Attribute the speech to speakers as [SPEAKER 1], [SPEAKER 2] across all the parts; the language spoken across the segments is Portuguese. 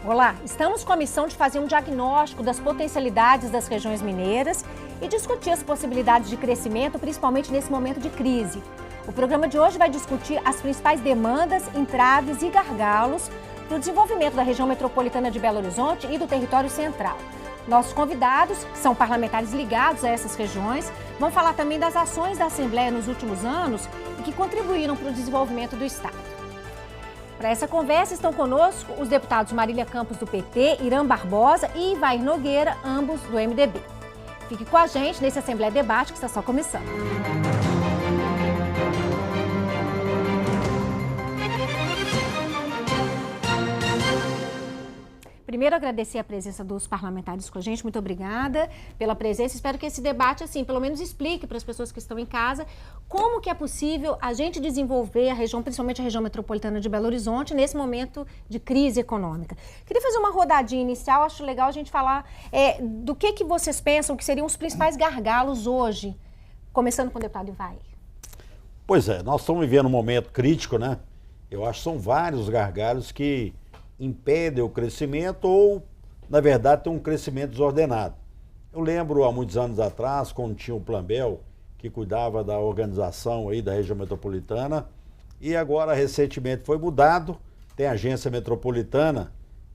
[SPEAKER 1] Olá, estamos com a missão de fazer um diagnóstico das potencialidades das regiões mineiras e discutir as possibilidades de crescimento, principalmente nesse momento de crise. O programa de hoje vai discutir as principais demandas, entraves e gargalos para o desenvolvimento da região metropolitana de Belo Horizonte e do território central. Nossos convidados, que são parlamentares ligados a essas regiões, vão falar também das ações da Assembleia nos últimos anos e que contribuíram para o desenvolvimento do Estado. Para essa conversa estão conosco os deputados Marília Campos, do PT, Irã Barbosa e Ivair Nogueira, ambos do MDB. Fique com a gente nesse Assembleia Debate que está só começando. Primeiro, agradecer a presença dos parlamentares com a gente. Muito obrigada pela presença. Espero que esse debate, assim, pelo menos explique para as pessoas que estão em casa como que é possível a gente desenvolver a região, principalmente a região metropolitana de Belo Horizonte, nesse momento de crise econômica. Queria fazer uma rodadinha inicial. Acho legal a gente falar do que vocês pensam que seriam os principais gargalos hoje, começando com o deputado Ivair.
[SPEAKER 2] Pois é, nós estamos vivendo um momento crítico, né? Eu acho que são vários gargalos que impedem o crescimento ou, na verdade, tem um crescimento desordenado. Eu lembro, há muitos anos atrás, quando tinha o Plambel, que cuidava da organização aí da região metropolitana, e agora, recentemente, foi mudado, tem agência metropolitana,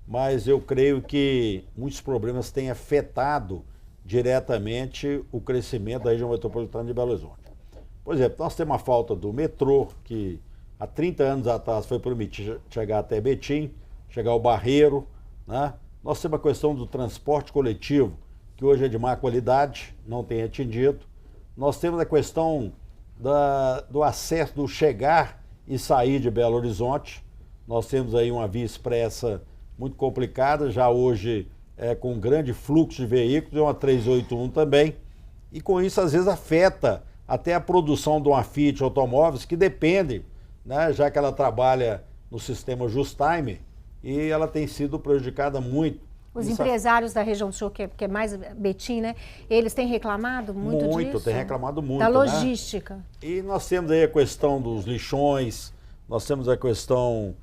[SPEAKER 2] mas eu creio que muitos problemas têm afetado diretamente o crescimento da região metropolitana de Belo Horizonte. Por exemplo, nós temos a falta do metrô, que há 30 anos atrás foi prometido chegar até Betim, chegar ao Barreiro, né? Nós temos a questão do transporte coletivo, que hoje é de má qualidade, não tem atendido. Nós temos a questão do acesso, do chegar e sair de Belo Horizonte. Nós temos aí uma via expressa muito complicada, já hoje com um grande fluxo de veículos, é uma 381 também. E com isso, às vezes, afeta até a produção de uma Fiat Automóveis, que depende, né, já que ela trabalha no sistema Just Time, e ela tem sido prejudicada muito.
[SPEAKER 1] Os empresários da região do senhor, que é mais Betim, né? Eles têm reclamado muito disso?
[SPEAKER 2] Muito, têm reclamado muito.
[SPEAKER 1] Da logística.
[SPEAKER 2] Né? E nós temos aí a questão dos lixões, nós temos a questão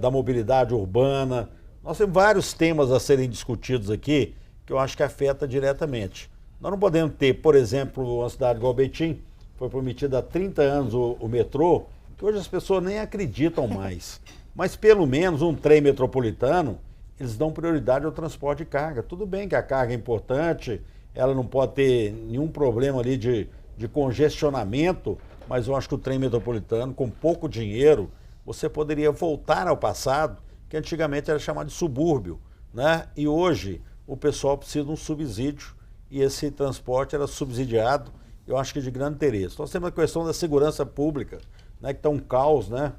[SPEAKER 2] da mobilidade urbana, nós temos vários temas a serem discutidos aqui que eu acho que afeta diretamente. Nós não podemos ter, por exemplo, uma cidade igual Betim, foi prometida há 30 anos o metrô, que hoje as pessoas nem acreditam mais. Mas pelo menos um trem metropolitano, eles dão prioridade ao transporte de carga. Tudo bem que a carga é importante, ela não pode ter nenhum problema ali de congestionamento, mas eu acho que o trem metropolitano, com pouco dinheiro, você poderia voltar ao passado, que antigamente era chamado de subúrbio, né? E hoje o pessoal precisa de um subsídio e esse transporte era subsidiado, eu acho que de grande interesse. Nós temos a questão da segurança pública, né, que está um caos, né?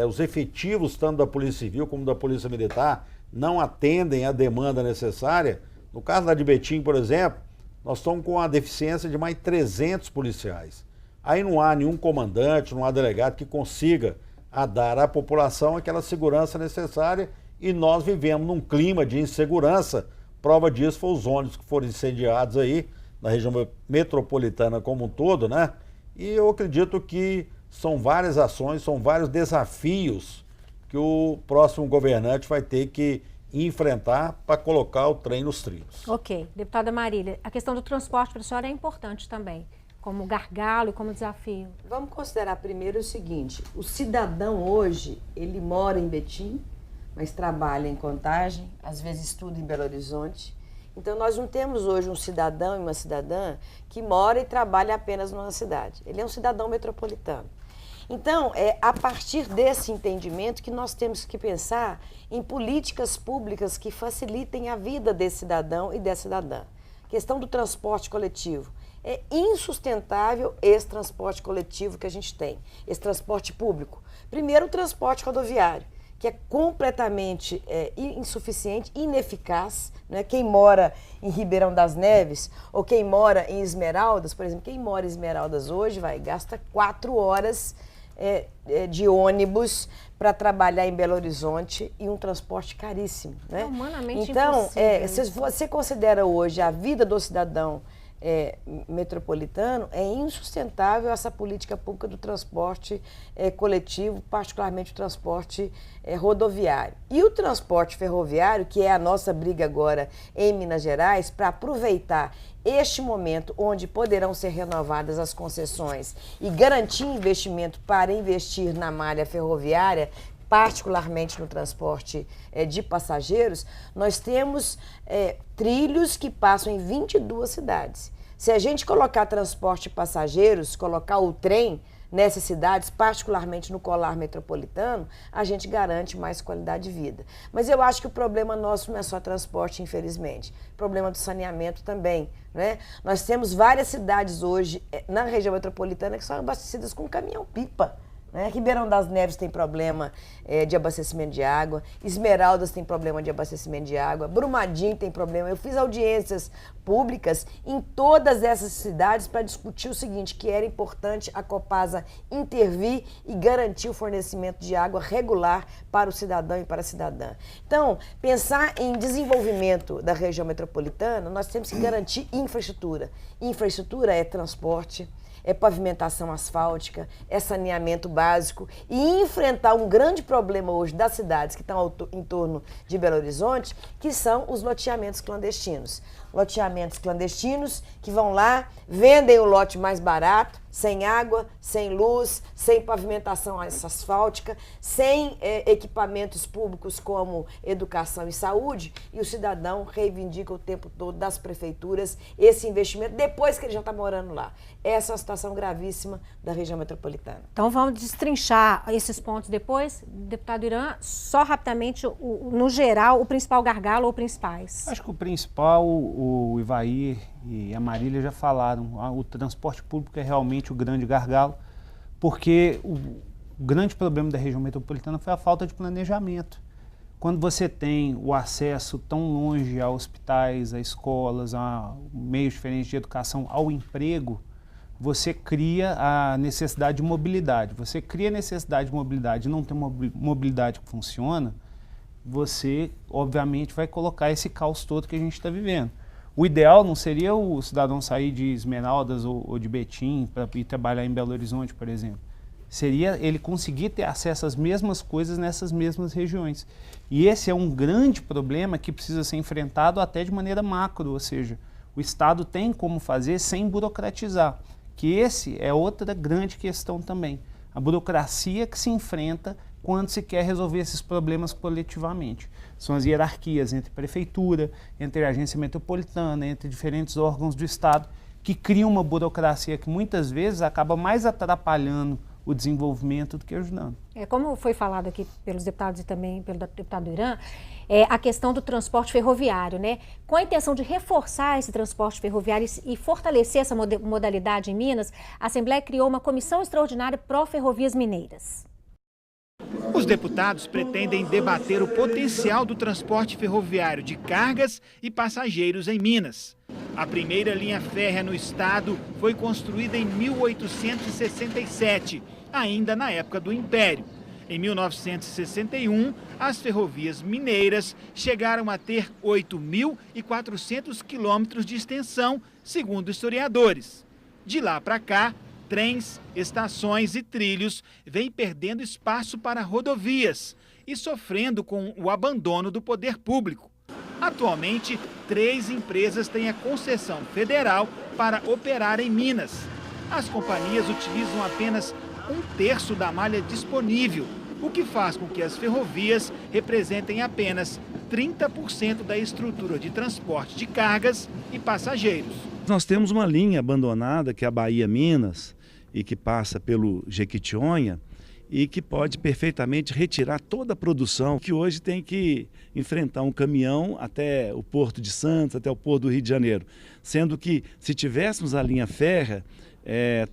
[SPEAKER 2] Os efetivos, tanto da Polícia Civil como da Polícia Militar, não atendem à demanda necessária. No caso da de Betim, por exemplo, nós estamos com a deficiência de mais 300 policiais. Aí não há nenhum comandante, não há delegado que consiga dar à população aquela segurança necessária e nós vivemos num clima de insegurança. Prova disso foi os ônibus que foram incendiados aí, na região metropolitana como um todo, né? E eu acredito que são várias ações, são vários desafios que o próximo governante vai ter que enfrentar para colocar o trem nos trilhos.
[SPEAKER 1] Ok. Deputada Marília, a questão do transporte para a senhora é importante também, como gargalo e como desafio.
[SPEAKER 3] Vamos considerar primeiro o seguinte, o cidadão hoje, ele mora em Betim, mas trabalha em Contagem, às vezes estuda em Belo Horizonte. Então nós não temos hoje um cidadão e uma cidadã que mora e trabalha apenas numa cidade. Ele é um cidadão metropolitano. Então, é a partir desse entendimento que nós temos que pensar em políticas públicas que facilitem a vida desse cidadão e dessa cidadã. Questão do transporte coletivo. É insustentável esse transporte coletivo que a gente tem, esse transporte público. Primeiro, o transporte rodoviário, que é completamente insuficiente, ineficaz. Né? Quem mora em Ribeirão das Neves ou quem mora em Esmeraldas, por exemplo, quem mora em Esmeraldas hoje gasta 4 horas de ônibus para trabalhar em Belo Horizonte e um transporte caríssimo. Né?
[SPEAKER 1] É humanamente
[SPEAKER 3] então,
[SPEAKER 1] impossível.
[SPEAKER 3] se você considera hoje a vida do cidadão metropolitano, é insustentável essa política pública do transporte coletivo, particularmente o transporte rodoviário. E o transporte ferroviário, que é a nossa briga agora em Minas Gerais, para aproveitar este momento onde poderão ser renovadas as concessões e garantir investimento para investir na malha ferroviária, particularmente no transporte de passageiros, nós temos trilhos que passam em 22 cidades. Se a gente colocar transporte de passageiros, colocar o trem nessas cidades, particularmente no colar metropolitano, a gente garante mais qualidade de vida. Mas eu acho que o problema nosso não é só transporte, infelizmente. O problema do saneamento também, né? Nós temos várias cidades hoje na região metropolitana que são abastecidas com caminhão-pipa. Ribeirão das Neves tem problema de abastecimento de água, Esmeraldas tem problema de abastecimento de água, Brumadinho tem problema. Eu fiz audiências públicas em todas essas cidades para discutir o seguinte, que era importante a Copasa intervir e garantir o fornecimento de água regular para o cidadão e para a cidadã. Então, pensar em desenvolvimento da região metropolitana, nós temos que garantir infraestrutura. Infraestrutura é transporte, é pavimentação asfáltica, é saneamento básico e enfrentar um grande problema hoje das cidades que estão em torno de Belo Horizonte, que são os loteamentos clandestinos. Loteamentos clandestinos que vão lá, vendem o lote mais barato, sem água, sem luz, sem pavimentação asfáltica, sem equipamentos públicos como educação e saúde, e o cidadão reivindica o tempo todo das prefeituras esse investimento depois que ele já está morando lá. Essa é uma situação gravíssima da região metropolitana.
[SPEAKER 1] Então vamos destrinchar esses pontos depois. Deputado Irã, só rapidamente, no geral, o principal gargalo ou principais?
[SPEAKER 4] Acho que o principal, o Ivair e a Marília já falaram, o transporte público é realmente o grande gargalo, porque o grande problema da região metropolitana foi a falta de planejamento. Quando você tem o acesso tão longe a hospitais, a escolas, a meios diferentes de educação, ao emprego, você cria a necessidade de mobilidade. Você cria a necessidade de mobilidade e não tem uma mobilidade que funciona, você, obviamente, vai colocar esse caos todo que a gente está vivendo. O ideal não seria o cidadão sair de Esmeraldas ou de Betim para ir trabalhar em Belo Horizonte, por exemplo. Seria ele conseguir ter acesso às mesmas coisas nessas mesmas regiões. E esse é um grande problema que precisa ser enfrentado até de maneira macro, ou seja, o Estado tem como fazer sem burocratizar, que esse é outra grande questão também. A burocracia que se enfrenta quando se quer resolver esses problemas coletivamente. São as hierarquias entre prefeitura, entre a agência metropolitana, entre diferentes órgãos do Estado, que criam uma burocracia que muitas vezes acaba mais atrapalhando o desenvolvimento do que ajudando.
[SPEAKER 1] Como foi falado aqui pelos deputados e também pelo deputado Irã, a questão do transporte ferroviário, né? Com a intenção de reforçar esse transporte ferroviário e fortalecer essa modalidade em Minas, a Assembleia criou uma comissão extraordinária pró-ferrovias mineiras.
[SPEAKER 5] Os deputados pretendem debater o potencial do transporte ferroviário de cargas e passageiros em Minas. A primeira linha férrea no estado foi construída em 1867, ainda na época do Império. Em 1961, as ferrovias mineiras chegaram a ter 8.400 quilômetros de extensão, segundo historiadores. De lá para cá, trens, estações e trilhos vêm perdendo espaço para rodovias e sofrendo com o abandono do poder público. Atualmente, 3 empresas têm a concessão federal para operar em Minas. As companhias utilizam apenas 1/3 da malha disponível, o que faz com que as ferrovias representem apenas 30% da estrutura de transporte de cargas e passageiros.
[SPEAKER 6] Nós temos uma linha abandonada, que é a Bahia-Minas, e que passa pelo Jequitinhonha, e que pode perfeitamente retirar toda a produção que hoje tem que enfrentar um caminhão até o Porto de Santos, até o Porto do Rio de Janeiro. Sendo que, se tivéssemos a linha férrea,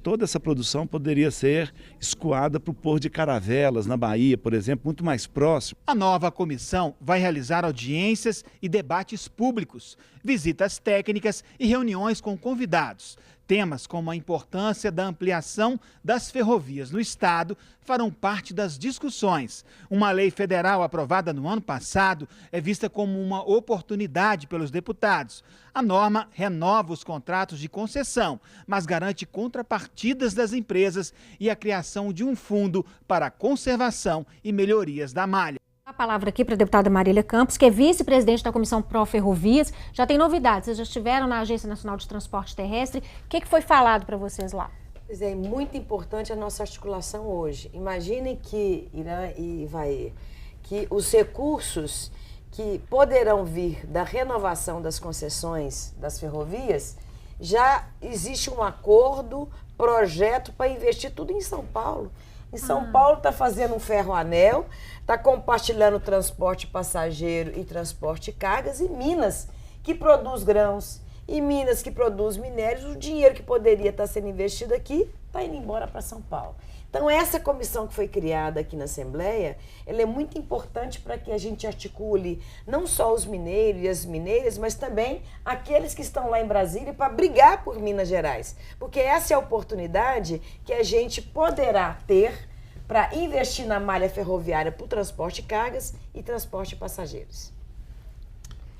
[SPEAKER 6] toda essa produção poderia ser escoada para o Porto de Caravelas, na Bahia, por exemplo, muito mais próximo.
[SPEAKER 5] A nova comissão vai realizar audiências e debates públicos, visitas técnicas e reuniões com convidados. Temas como a importância da ampliação das ferrovias no estado farão parte das discussões. Uma lei federal aprovada no ano passado é vista como uma oportunidade pelos deputados. A norma renova os contratos de concessão, mas garante contrapartidas das empresas e a criação de um fundo para a conservação e melhorias da malha.
[SPEAKER 1] A palavra aqui para a deputada Marília Campos, que é vice-presidente da Comissão Pró Ferrovias. Já tem novidades, vocês já estiveram na Agência Nacional de Transporte Terrestre. O que foi falado para vocês lá?
[SPEAKER 3] Pois é, muito importante a nossa articulação hoje. Imaginem que, Irã e Ivair, que os recursos que poderão vir da renovação das concessões das ferrovias, já existe um acordo, projeto para investir tudo em São Paulo. Em São Paulo está fazendo um ferroanel, está compartilhando transporte passageiro e transporte cargas, e Minas, que produz grãos, e Minas, que produz minérios, o dinheiro que poderia estar sendo investido aqui está indo embora para São Paulo. Então, essa comissão que foi criada aqui na Assembleia, ela é muito importante para que a gente articule não só os mineiros e as mineiras, mas também aqueles que estão lá em Brasília para brigar por Minas Gerais. Porque essa é a oportunidade que a gente poderá ter para investir na malha ferroviária para o transporte de cargas e transporte de passageiros.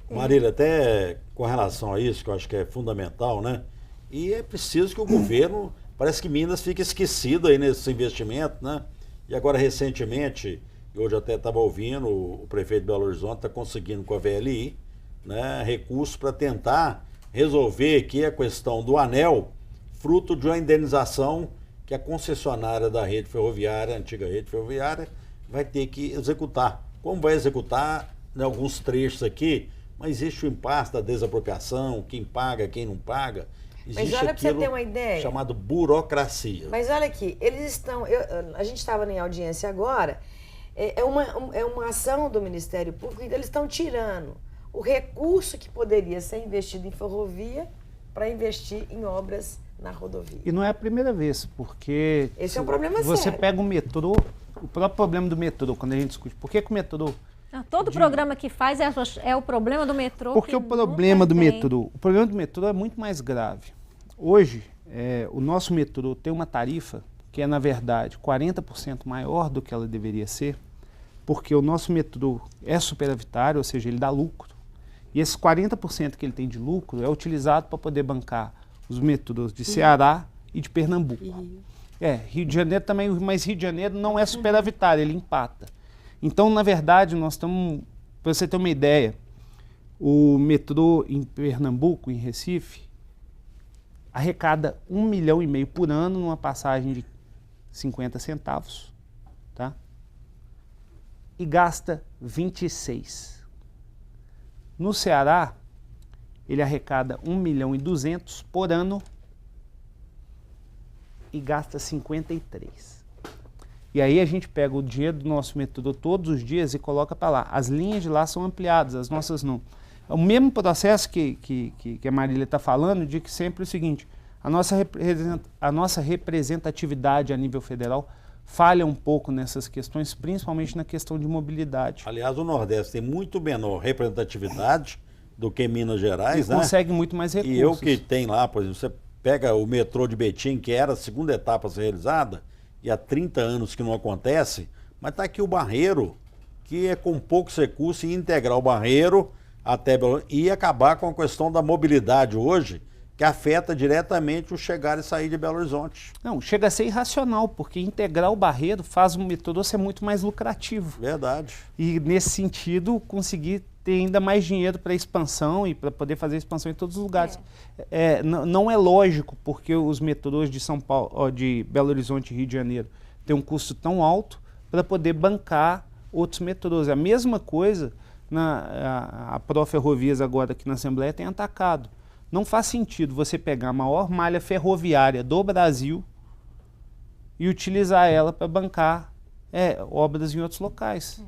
[SPEAKER 2] Marília, até com relação a isso, que eu acho que é fundamental, né? E é preciso que o governo... Parece que Minas fica esquecido aí nesse investimento, né? E agora, recentemente, eu hoje até estava ouvindo, o prefeito de Belo Horizonte está conseguindo com a VLI, né, recursos para tentar resolver aqui a questão do anel, fruto de uma indenização que a concessionária da rede ferroviária, a antiga rede ferroviária, vai ter que executar. Como vai executar em alguns trechos aqui, mas existe o impasse da desapropriação, quem paga, quem não paga. Existe,
[SPEAKER 3] mas olha, para você ter uma ideia,
[SPEAKER 2] chamado burocracia.
[SPEAKER 3] Mas olha aqui, eles estão... a gente estava em audiência agora, é uma ação do Ministério Público, então eles estão tirando o recurso que poderia ser investido em ferrovia para investir em obras na rodovia.
[SPEAKER 4] E não é a primeira vez, porque...
[SPEAKER 3] Esse é um problema sério.
[SPEAKER 4] Você pega o metrô, o próprio problema do metrô, quando a gente discute, por que o metrô...
[SPEAKER 1] Todo programa que faz é o problema do metrô.
[SPEAKER 4] Porque o problema do metrô é muito mais grave. Hoje, o nosso metrô tem uma tarifa que é, na verdade, 40% maior do que ela deveria ser, porque o nosso metrô é superavitário, ou seja, ele dá lucro. E esses 40% que ele tem de lucro é utilizado para poder bancar os metrôs de Ceará e de Pernambuco. Rio de Janeiro também, mas Rio de Janeiro não é superavitário, ele empata. Então, na verdade, nós estamos, para você ter uma ideia, o metrô em Pernambuco, em Recife, arrecada 1,5 milhão por ano numa passagem de 50 centavos, tá? E gasta 26. No Ceará, ele arrecada 1,2 milhão por ano e gasta 53. E aí a gente pega o dinheiro do nosso metrô todos os dias e coloca para lá. As linhas de lá são ampliadas, as nossas não. O mesmo processo que a Marília está falando, de que sempre é o seguinte, a nossa representatividade a nível federal falha um pouco nessas questões, principalmente na questão de mobilidade.
[SPEAKER 2] Aliás, o Nordeste tem muito menor representatividade do que Minas Gerais, né?
[SPEAKER 4] Consegue muito mais recursos.
[SPEAKER 2] E eu que tem lá, por exemplo, você pega o metrô de Betim, que era a segunda etapa a ser realizada, e há 30 anos que não acontece, mas está aqui o Barreiro, que é com poucos recursos, e integrar o Barreiro até e acabar com a questão da mobilidade hoje, que afeta diretamente o chegar e sair de Belo Horizonte.
[SPEAKER 4] Não, chega a ser irracional, porque integrar o Barreiro faz o metrô ser muito mais lucrativo.
[SPEAKER 2] Verdade.
[SPEAKER 4] E, nesse sentido, conseguir ter ainda mais dinheiro para expansão e para poder fazer expansão em todos os lugares. Não é lógico, porque os metrôs de São Paulo, de Belo Horizonte e Rio de Janeiro têm um custo tão alto para poder bancar outros metrôs. A mesma coisa, a Pró Ferrovias agora aqui na Assembleia tem atacado. Não faz sentido você pegar a maior malha ferroviária do Brasil e utilizar ela para bancar obras em outros locais.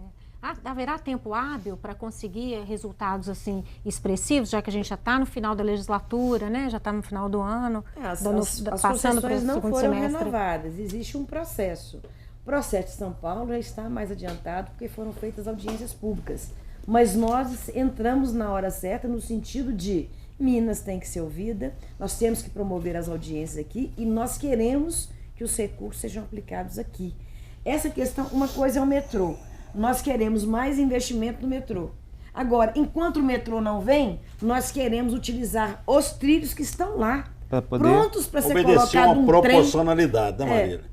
[SPEAKER 1] Haverá tempo hábil para conseguir resultados assim expressivos, já que a gente já está no final da legislatura, né? Já está no final do ano,
[SPEAKER 3] as
[SPEAKER 1] passando para o
[SPEAKER 3] concessões não
[SPEAKER 1] segundo
[SPEAKER 3] foram
[SPEAKER 1] semestre.
[SPEAKER 3] renovadas, existe um processo. O processo de São Paulo já está mais adiantado porque foram feitas audiências públicas. Mas nós entramos na hora certa no sentido de Minas tem que ser ouvida, nós temos que promover as audiências aqui e nós queremos que os recursos sejam aplicados aqui. Essa questão, uma coisa é o metrô. Nós queremos mais investimento no metrô. Agora, enquanto o metrô não vem, nós queremos utilizar os trilhos que estão lá, prontos para ser colocado
[SPEAKER 2] obedecer uma proporcionalidade,
[SPEAKER 3] trem.
[SPEAKER 2] né, Marília?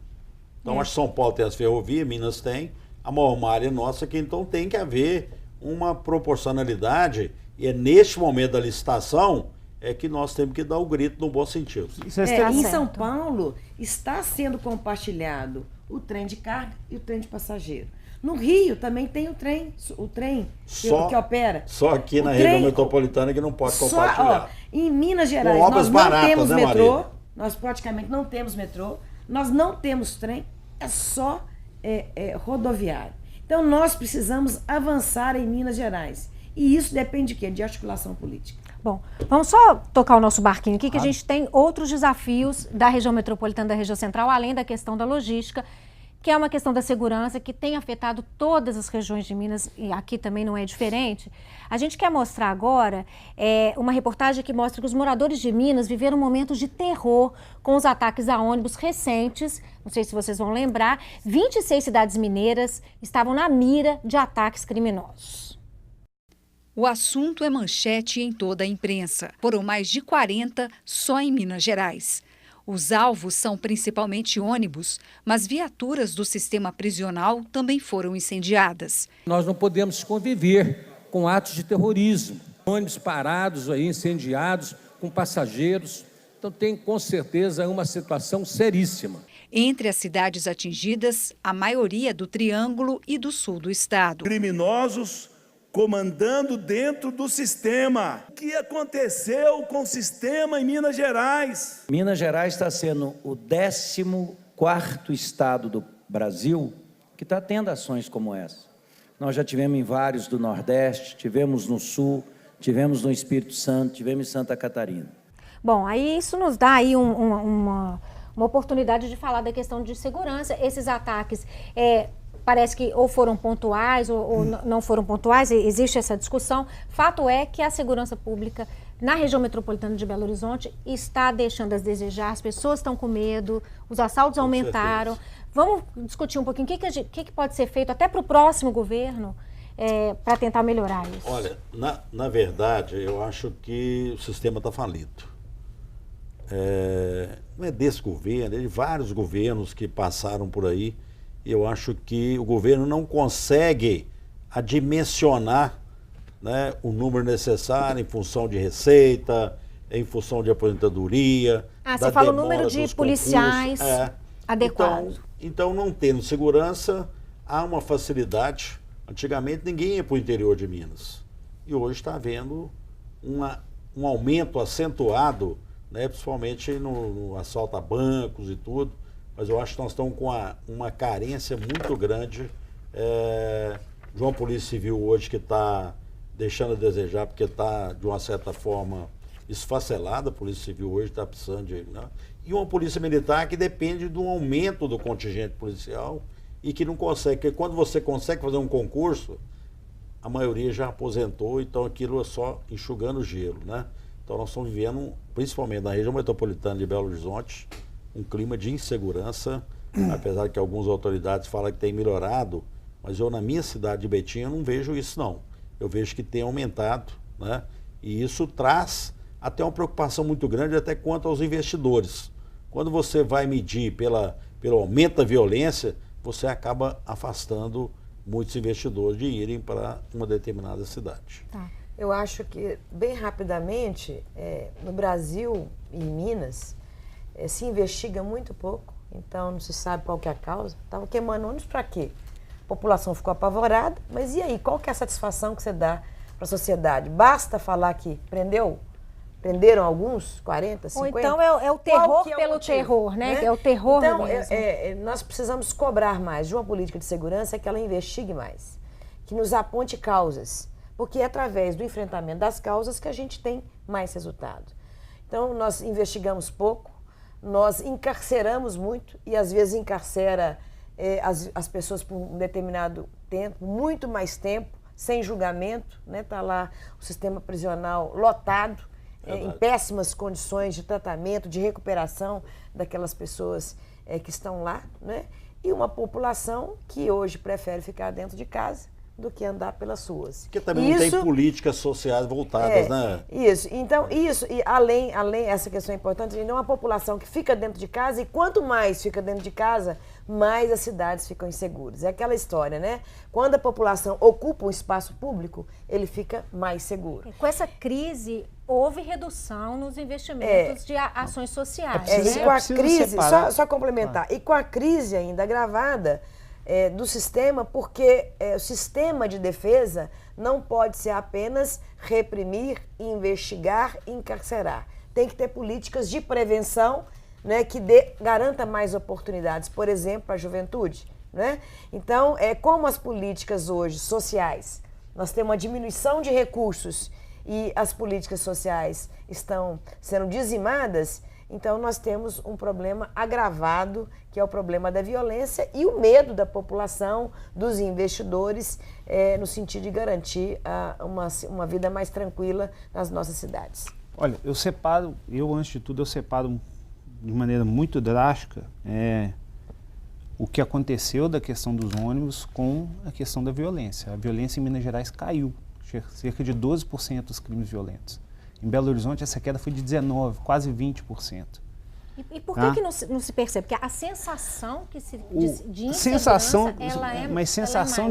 [SPEAKER 2] Então, acho que São Paulo tem as ferrovias, Minas tem, a maior área nossa aqui, então tem que haver uma proporcionalidade, e é neste momento da licitação é que nós temos que dar o grito no bom sentido.
[SPEAKER 3] Em São Paulo está sendo compartilhado o trem de carga e o trem de passageiro. No Rio também tem o trem que opera.
[SPEAKER 2] Só aqui na região metropolitana que não pode compartilhar.
[SPEAKER 3] Em Minas Gerais
[SPEAKER 2] nós
[SPEAKER 3] não
[SPEAKER 2] baratas,
[SPEAKER 3] temos
[SPEAKER 2] né,
[SPEAKER 3] metrô,
[SPEAKER 2] Marília?
[SPEAKER 3] nós praticamente não temos metrô, nós não temos trem, é só rodoviário. Então nós precisamos avançar em Minas Gerais. E isso depende de quê? De articulação política.
[SPEAKER 1] Bom, vamos só tocar o nosso barquinho aqui, que a gente tem outros desafios da região metropolitana, da região central, além da questão da logística, que é uma questão da segurança que tem afetado todas as regiões de Minas, e aqui também não é diferente. A gente quer mostrar agora uma reportagem que mostra que os moradores de Minas viveram momentos de terror com os ataques a ônibus recentes. Não sei se vocês vão lembrar, 26 cidades mineiras estavam na mira de ataques criminosos.
[SPEAKER 7] O assunto é manchete em toda a imprensa. Foram mais de 40 só em Minas Gerais. Os alvos são principalmente ônibus, mas viaturas do sistema prisional também foram incendiadas.
[SPEAKER 8] Nós não podemos conviver com atos de terrorismo. Ônibus parados, aí, incendiados, com passageiros. Então tem com certeza uma situação seríssima.
[SPEAKER 7] Entre as cidades atingidas, a maioria do Triângulo e do sul do estado.
[SPEAKER 9] Criminosos comandando dentro do sistema. O que aconteceu com o sistema em Minas Gerais?
[SPEAKER 10] Minas Gerais está sendo o 14º estado do Brasil que está tendo ações como essa. Nós já tivemos em vários do Nordeste, tivemos no Sul, tivemos no Espírito Santo, tivemos em Santa Catarina.
[SPEAKER 1] Bom, aí isso nos dá aí uma oportunidade de falar da questão de segurança. Esses ataques parece que ou foram pontuais ou não foram pontuais, existe essa discussão. Fato é que a segurança pública na região metropolitana de Belo Horizonte está deixando a desejar, as pessoas estão com medo, os assaltos aumentaram. Vamos discutir um pouquinho o que pode ser feito até para o próximo governo para tentar melhorar isso.
[SPEAKER 2] Olha, na verdade, eu acho que o sistema está falido. Não é desse governo, é de vários governos que passaram por aí. Eu acho que o governo não consegue adimensionar, né, o número necessário em função de receita, em função de aposentadoria.
[SPEAKER 1] Você fala o número de policiais adequado.
[SPEAKER 2] Então, não tendo segurança, há uma facilidade. Antigamente ninguém ia para o interior de Minas. E hoje está havendo um aumento acentuado, né, principalmente no assalto a bancos e tudo. Mas eu acho que nós estamos com uma carência muito grande de uma polícia civil hoje que está deixando a desejar, porque está, de uma certa forma, esfacelada. A polícia civil hoje está precisando de... Né? E uma polícia militar que depende de um aumento do contingente policial e que não consegue, porque quando você consegue fazer um concurso, a maioria já aposentou, então aquilo é só enxugando gelo, né? Então nós estamos vivendo, principalmente na região metropolitana de Belo Horizonte, um clima de insegurança, apesar que algumas autoridades falam que tem melhorado, mas eu na minha cidade de Betim eu não vejo isso não. Eu vejo que tem aumentado, né? E isso traz até uma preocupação muito grande até quanto aos investidores. Quando você vai medir pelo aumento da violência, você acaba afastando muitos investidores de irem para uma determinada cidade.
[SPEAKER 3] Tá. Eu acho que, bem rapidamente, no Brasil e em Minas, se investiga muito pouco, então não se sabe qual que é a causa. Estavam queimando ônibus para quê? A população ficou apavorada, mas e aí? Qual que é a satisfação que você dá para a sociedade? Basta falar que prenderam alguns, 40, 50?
[SPEAKER 1] Ou então é o terror pelo terror, né? É o terror
[SPEAKER 3] então,
[SPEAKER 1] mesmo.
[SPEAKER 3] nós precisamos cobrar mais de uma política de segurança que ela investigue mais, que nos aponte causas, porque é através do enfrentamento das causas que a gente tem mais resultado. Então, nós investigamos pouco, nós encarceramos muito e às vezes encarcera as pessoas por um determinado tempo, muito mais tempo, sem julgamento, né? Tá lá o sistema prisional lotado. em péssimas condições de tratamento, de recuperação daquelas pessoas que estão lá, né? E uma população que hoje prefere ficar dentro de casa do que andar pelas ruas.
[SPEAKER 2] Porque também não tem políticas sociais voltadas, né?
[SPEAKER 3] Isso. Então, e além essa questão é importante, a gente tem uma população que fica dentro de casa e quanto mais fica dentro de casa, mais as cidades ficam inseguras. É aquela história, né? Quando a população ocupa um espaço público, ele fica mais seguro.
[SPEAKER 1] Com essa crise, houve redução nos investimentos de ações sociais.
[SPEAKER 3] E com a crise, só complementar, e com a crise ainda agravada do sistema, porque o sistema de defesa não pode ser apenas reprimir, investigar e encarcerar. Tem que ter políticas de prevenção, né, que garanta mais oportunidades, por exemplo, para a juventude. Né? Então, como as políticas hoje sociais, nós temos uma diminuição de recursos e as políticas sociais estão sendo dizimadas, então nós temos um problema agravado, que é o problema da violência e o medo da população, dos investidores, no sentido de garantir uma vida mais tranquila nas nossas cidades.
[SPEAKER 4] Olha, antes de tudo, eu separo de maneira muito drástica o que aconteceu da questão dos ônibus com a questão da violência. A violência em Minas Gerais caiu, cerca de 12% dos crimes violentos. Em Belo Horizonte, essa queda foi de 19%, quase 20%.
[SPEAKER 1] E por que não se percebe? Porque a sensação de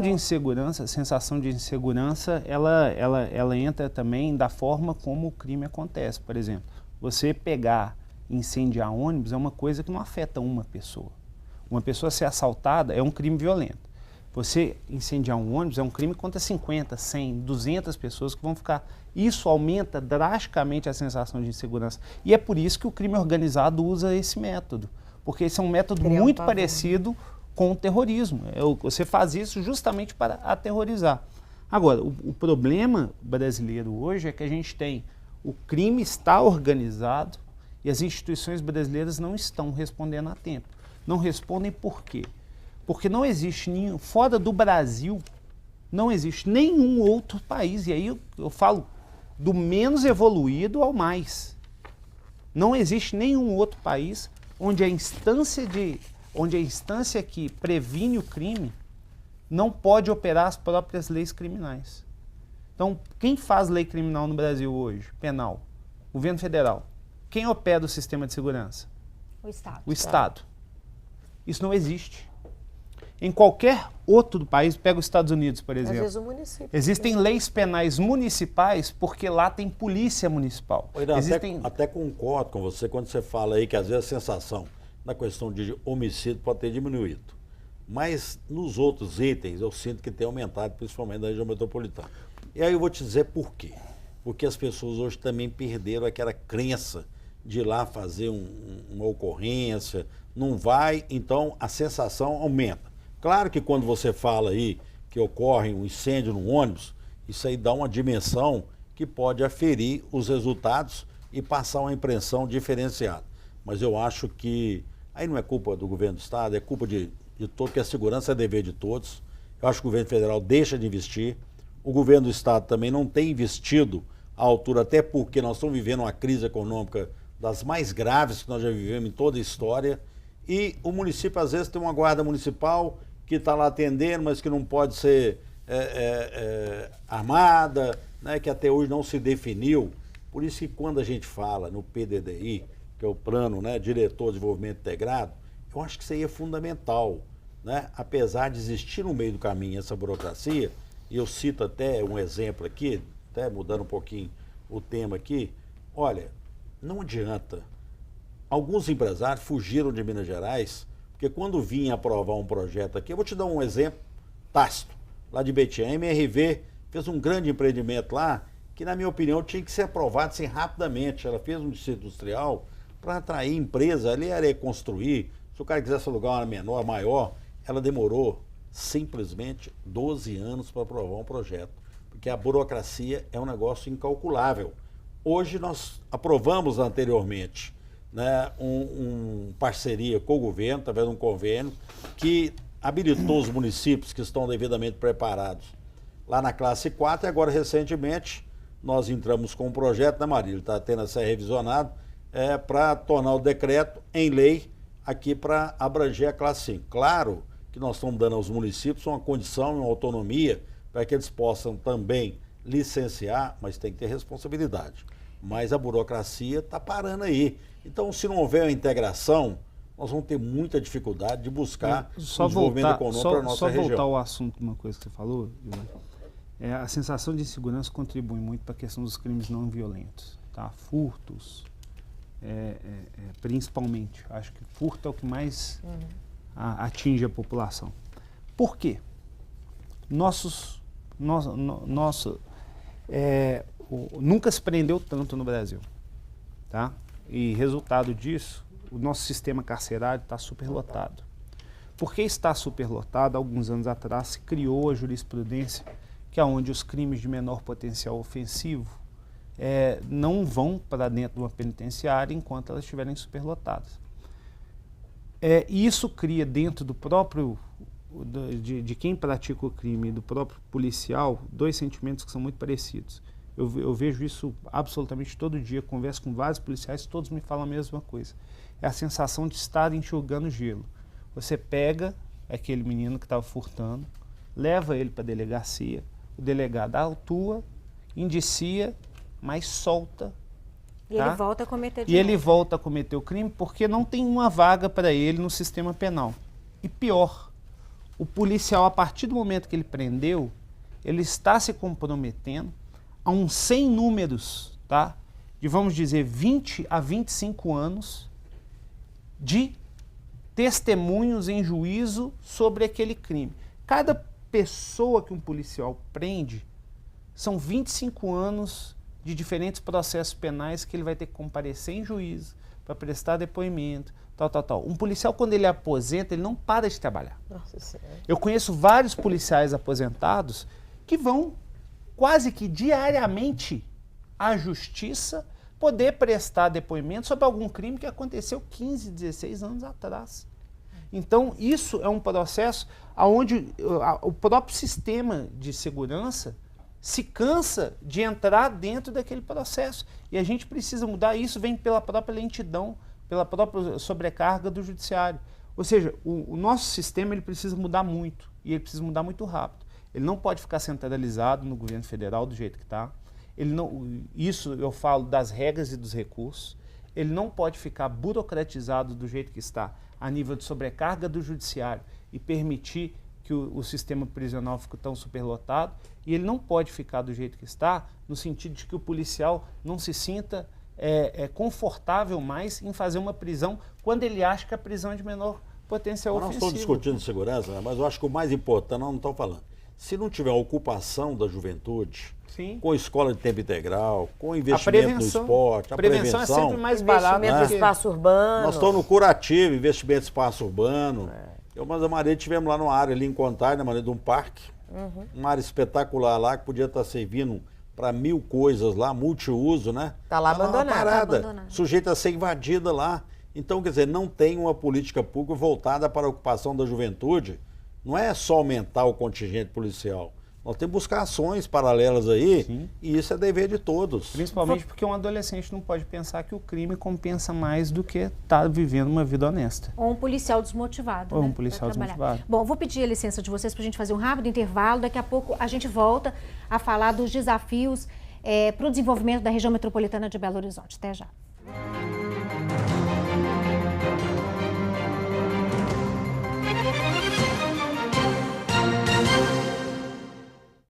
[SPEAKER 1] insegurança,
[SPEAKER 4] sensação de insegurança, ela entra também da forma como o crime acontece. Por exemplo, você pegar e incendiar ônibus é uma coisa que não afeta uma pessoa. Uma pessoa ser assaltada é um crime violento. Você incendiar um ônibus é um crime contra 50, 100, 200 pessoas que vão ficar. Isso aumenta drasticamente a sensação de insegurança. E é por isso que o crime organizado usa esse método. Porque esse é um método muito parecido com o terrorismo. Você faz isso justamente para aterrorizar. Agora, o problema brasileiro hoje é que a gente tem o crime está organizado e as instituições brasileiras não estão respondendo a tempo. Não respondem por quê? Porque não existe fora do Brasil, não existe nenhum outro país, e aí eu falo do menos evoluído ao mais. Não existe nenhum outro país onde a instância que previne o crime não pode operar as próprias leis criminais. Então, quem faz lei criminal no Brasil hoje, penal? Governo federal. Quem opera o sistema de segurança?
[SPEAKER 1] O Estado.
[SPEAKER 4] O Estado. Isso não existe. Em qualquer outro país, pega os Estados Unidos, por exemplo. Às vezes o município. Existem leis penais municipais porque lá tem polícia municipal.
[SPEAKER 2] Até concordo com você quando você fala aí que às vezes a sensação na questão de homicídio pode ter diminuído. Mas nos outros itens eu sinto que tem aumentado, principalmente na região metropolitana. E aí eu vou te dizer por quê. Porque as pessoas hoje também perderam aquela crença de ir lá fazer uma ocorrência, não vai, então a sensação aumenta. Claro que quando você fala aí que ocorre um incêndio no ônibus, isso aí dá uma dimensão que pode aferir os resultados e passar uma impressão diferenciada. Mas eu acho que aí não é culpa do governo do Estado, é culpa de todo, que a segurança é dever de todos. Eu acho que o governo federal deixa de investir, o governo do Estado também não tem investido à altura, até porque nós estamos vivendo uma crise econômica das mais graves que nós já vivemos em toda a história, e o município às vezes tem uma guarda municipal que está lá atendendo, mas que não pode ser armada, né, que até hoje não se definiu. Por isso que quando a gente fala no PDDI, que é o Plano, né, Diretor de Desenvolvimento Integrado, eu acho que isso aí é fundamental. Né? Apesar de existir no meio do caminho essa burocracia, e eu cito até um exemplo aqui, até mudando um pouquinho o tema aqui, olha, não adianta. Alguns empresários fugiram de Minas Gerais, porque quando vinha aprovar um projeto aqui, eu vou te dar um exemplo tácito, lá de Betim, a MRV fez um grande empreendimento lá, que na minha opinião tinha que ser aprovado assim, rapidamente. Ela fez um distrito industrial para atrair empresa, ali era reconstruir, se o cara quisesse alugar uma menor, maior, ela demorou simplesmente 12 anos para aprovar um projeto, porque a burocracia é um negócio incalculável. Hoje nós aprovamos anteriormente, né, uma parceria com o governo, através de um convênio, que habilitou os municípios que estão devidamente preparados lá na classe 4 e agora recentemente nós entramos com um projeto, né, Marília? Está tendo a ser revisionado, para tornar o decreto em lei aqui para abranger a classe 5. Claro que nós estamos dando aos municípios uma condição, uma autonomia, para que eles possam também licenciar, mas tem que ter responsabilidade. Mas a burocracia está parando aí. Então, se não houver uma integração, nós vamos ter muita dificuldade de buscar o desenvolvimento econômico para a nossa região.
[SPEAKER 4] Só voltar ao assunto de uma coisa que você falou, Ivan. A sensação de insegurança contribui muito para a questão dos crimes não violentos, tá? Furtos, principalmente. Acho que furto é o que mais atinge a população. Por quê? Nunca se prendeu tanto no Brasil, tá? E resultado disso, o nosso sistema carcerário está superlotado. Por que está superlotado? Alguns anos atrás se criou a jurisprudência que é onde os crimes de menor potencial ofensivo não vão para dentro de uma penitenciária enquanto elas estiverem superlotadas. Isso cria dentro do próprio, de quem pratica o crime, do próprio policial, dois sentimentos que são muito parecidos. Eu vejo isso absolutamente todo dia, converso com vários policiais, todos me falam a mesma coisa. É a sensação de estar enxugando gelo. Você pega aquele menino que estava furtando, leva ele para a delegacia, o delegado autua, indicia, mas solta.
[SPEAKER 1] E ele volta a cometer
[SPEAKER 4] E ele volta a cometer o crime porque não tem uma vaga para ele no sistema penal. E pior, o policial, a partir do momento que ele prendeu, ele está se comprometendo a uns 100 números, tá? De, vamos dizer, 20 a 25 anos de testemunhos em juízo sobre aquele crime. Cada pessoa que um policial prende são 25 anos de diferentes processos penais que ele vai ter que comparecer em juízo para prestar depoimento, tal. Um policial, quando ele aposenta, ele não para de trabalhar.
[SPEAKER 3] Nossa Senhora.
[SPEAKER 4] Eu conheço vários policiais aposentados que vão quase que diariamente à justiça poder prestar depoimento sobre algum crime que aconteceu 15, 16 anos atrás. Então, isso é um processo onde o próprio sistema de segurança se cansa de entrar dentro daquele processo. E a gente precisa mudar. Isso vem pela própria lentidão, pela própria sobrecarga do judiciário. Ou seja, o nosso sistema ele precisa mudar muito, e ele precisa mudar muito rápido. Ele não pode ficar centralizado no governo federal do jeito que está. Isso eu falo das regras e dos recursos. Ele não pode ficar burocratizado do jeito que está, a nível de sobrecarga do judiciário e permitir que o sistema prisional fique tão superlotado. E ele não pode ficar do jeito que está, no sentido de que o policial não se sinta confortável mais em fazer uma prisão quando ele acha que a prisão é de menor potencial ofensivo.
[SPEAKER 2] Nós estamos discutindo segurança, né? Mas eu acho que o mais importante, nós não estamos falando. Se não tiver ocupação da juventude,
[SPEAKER 4] sim,
[SPEAKER 2] com escola de tempo integral, com investimento no esporte, a prevenção
[SPEAKER 4] é sempre mais barata.
[SPEAKER 3] Investimento no espaço urbano.
[SPEAKER 2] Nós estamos no curativo, investimento no espaço urbano. Eu, mas a Maria, tivemos lá numa área ali em Contagem, na Maria de um parque, uma área espetacular lá, que podia estar servindo para 1000 coisas lá, multiuso, né?
[SPEAKER 3] Está lá abandonada.
[SPEAKER 2] Sujeita a ser invadida lá. Então, quer dizer, não tem uma política pública voltada para a ocupação da juventude. Não é só aumentar o contingente policial. Nós temos que buscar ações paralelas aí, sim, e isso é dever de todos.
[SPEAKER 4] Principalmente porque um adolescente não pode pensar que o crime compensa mais do que estar vivendo uma vida honesta.
[SPEAKER 1] Ou um policial desmotivado.
[SPEAKER 4] Ou um policial desmotivado.
[SPEAKER 1] Bom, vou pedir a licença de vocês para a gente fazer um rápido intervalo. Daqui a pouco a gente volta a falar dos desafios para o desenvolvimento da região metropolitana de Belo Horizonte. Até já.